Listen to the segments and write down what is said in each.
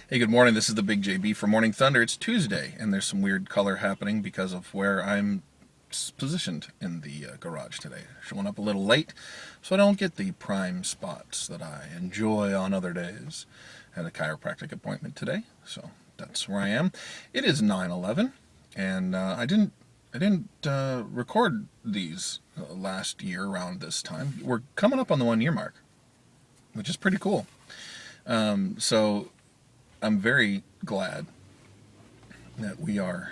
Hey, good morning. This is the Big JB for Morning Thunder. It's Tuesday, and there's some weird color happening because of where I'm positioned in the garage today. Showing up a little late, so I don't get the prime spots that I enjoy on other days. Had a chiropractic appointment today, so that's where I am. It is 9/11, and I didn't record these last year around this time. We're coming up on the 1 year mark, which is pretty cool. So I'm very glad that we are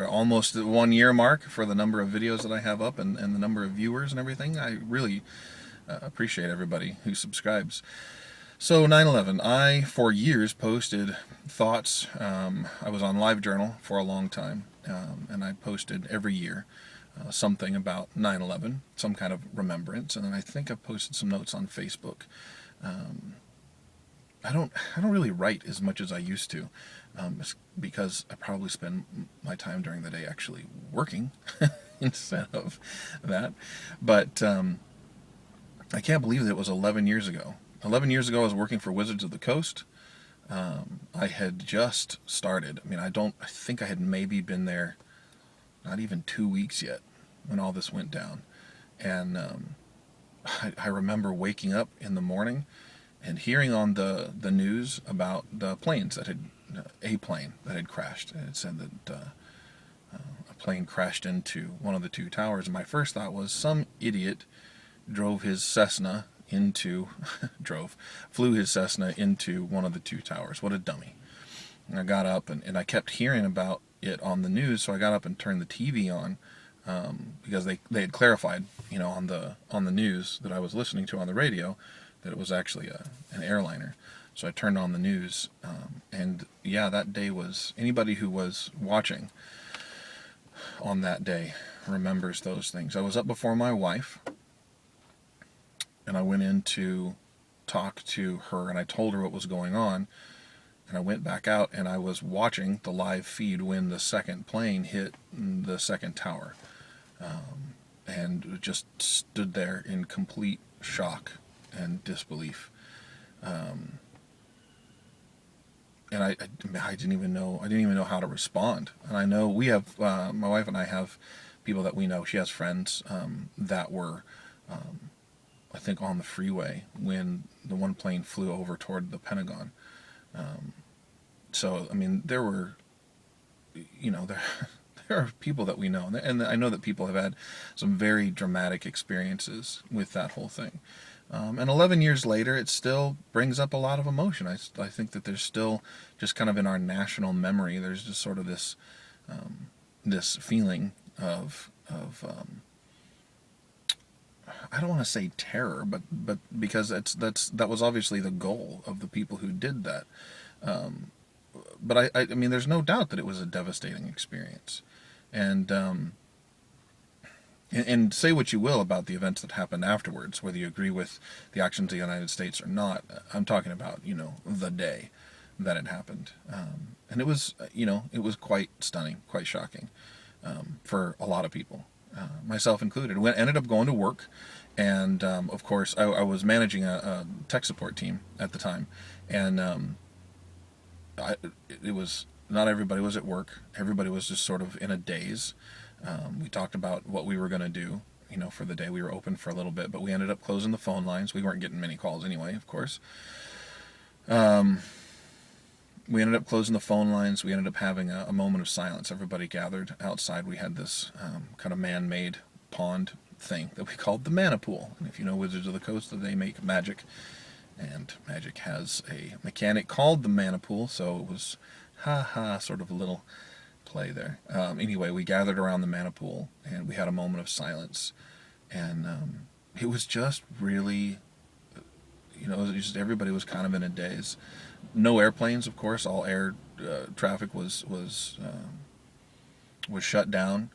almost at the 1 year mark for the number of videos that I have up and the number of viewers and everything. I really appreciate everybody who subscribes. So 9/11, I for years posted thoughts. I was on LiveJournal for a long time, and I posted every year something about 9/11, some kind of remembrance, and then I think I posted some notes on Facebook. I don't really write as much as I used to, because I probably spend my time during the day actually working instead of that. But I can't believe that it was 11 years ago. 11 years ago, I was working for Wizards of the Coast. I had just started. I mean, I think I had maybe been there not even 2 weeks yet when all this went down. And I remember waking up in the morning and hearing on the news about the planes that had, a plane that had crashed. It said that a plane crashed into one of the two towers. And my first thought was some idiot drove his Cessna into, flew his Cessna into one of the two towers. What a dummy. And I got up and I kept hearing about it on the news, so I got up and turned the TV on, because they had clarified, on the news that I was listening to on the radio, that it was actually an airliner. So I turned on the news, and yeah, that day was, anybody who was watching on that day remembers those things. I was up before my wife, and I went in to talk to her, and I told her what was going on, and I went back out, and I was watching the live feed when the second plane hit the second tower, and just stood there in complete shock and disbelief. And I didn't even know how to respond. And I know we have, my wife and I have people that we know. She has friends that were, I think, on the freeway when the one plane flew over toward the Pentagon. So I mean, there were, there there are people that we know, and I know that people have had some very dramatic experiences with that whole thing. And 11 years later, it still brings up a lot of emotion. I think that there's still, just kind of in our national memory, there's just sort of this feeling of I don't want to say terror, but because that was obviously the goal of the people who did that. But I mean, there's no doubt that it was a devastating experience, and and say what you will about the events that happened afterwards, whether you agree with the actions of the United States or not. I'm talking about, the day that it happened. And it was, it was quite stunning, quite shocking, for a lot of people, myself included. We ended up going to work, and of course, I was managing a tech support team at the time, and it was, not everybody was at work. Everybody was just sort of in a daze. We talked about what we were going to do, for the day. We were open for a little bit, but we ended up closing the phone lines. We weren't getting many calls anyway, of course. We ended up closing the phone lines. We ended up having a moment of silence. Everybody gathered outside. We had this kind of man-made pond thing that we called the Mana Pool. And if you know Wizards of the Coast, they make Magic, and Magic has a mechanic called the Mana Pool, so it was sort of a little play there. Anyway, we gathered around the Mana Pool, and we had a moment of silence, and it was just really, it was just, everybody was kind of in a daze. No airplanes, of course. All air traffic was shut down,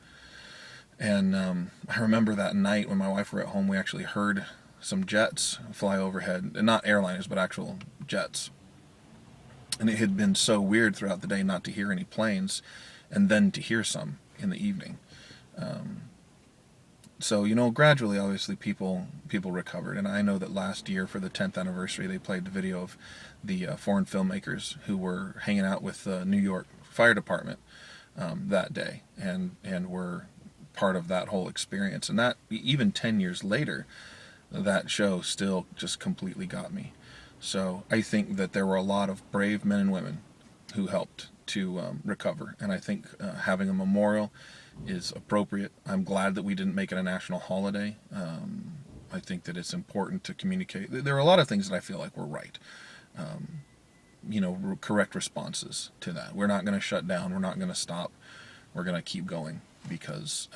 and I remember that night when my wife were at home, we actually heard some jets fly overhead, and not airliners, but actual jets. And it had been so weird throughout the day not to hear any planes, and then to hear some in the evening. so, you know, gradually, obviously, people recovered. And I know that last year for the 10th anniversary, they played the video of the foreign filmmakers who were hanging out with the New York Fire Department that day, and were part of that whole experience. And that, even 10 years later, that show still just completely got me. So I think that there were a lot of brave men and women who helped to recover, and I think having a memorial is appropriate. I'm glad that we didn't make it a national holiday. I think that it's important to communicate. There are a lot of things that I feel like were right. You know, correct responses to that. We're not going to shut down. We're not going to stop. We're going to keep going, because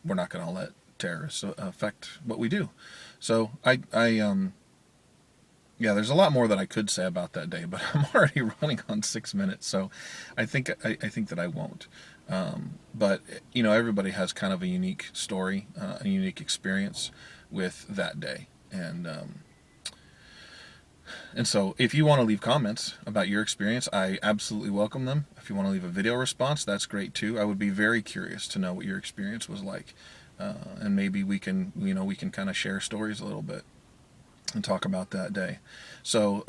we're not going to let terrorists affect what we do. So yeah, there's a lot more that I could say about that day, but I'm already running on 6 minutes, so I think that I won't. But you know, everybody has kind of a unique story, a unique experience with that day, and so if you want to leave comments about your experience, I absolutely welcome them. If you want to leave a video response, that's great too. I would be very curious to know what your experience was like, and maybe we can kind of share stories a little bit and talk about that day. So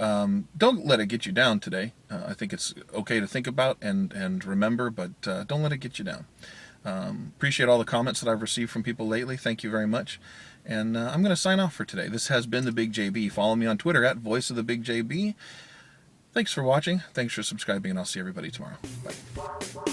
don't let it get you down today. I think it's okay to think about and remember, but don't let it get you down. Appreciate all the comments that I've received from people lately. Thank you very much. And I'm going to sign off for today. This has been TheBigJB. Follow me on Twitter at VoiceOfTheBigJB. Thanks for watching. Thanks for subscribing, and I'll see everybody tomorrow. Bye.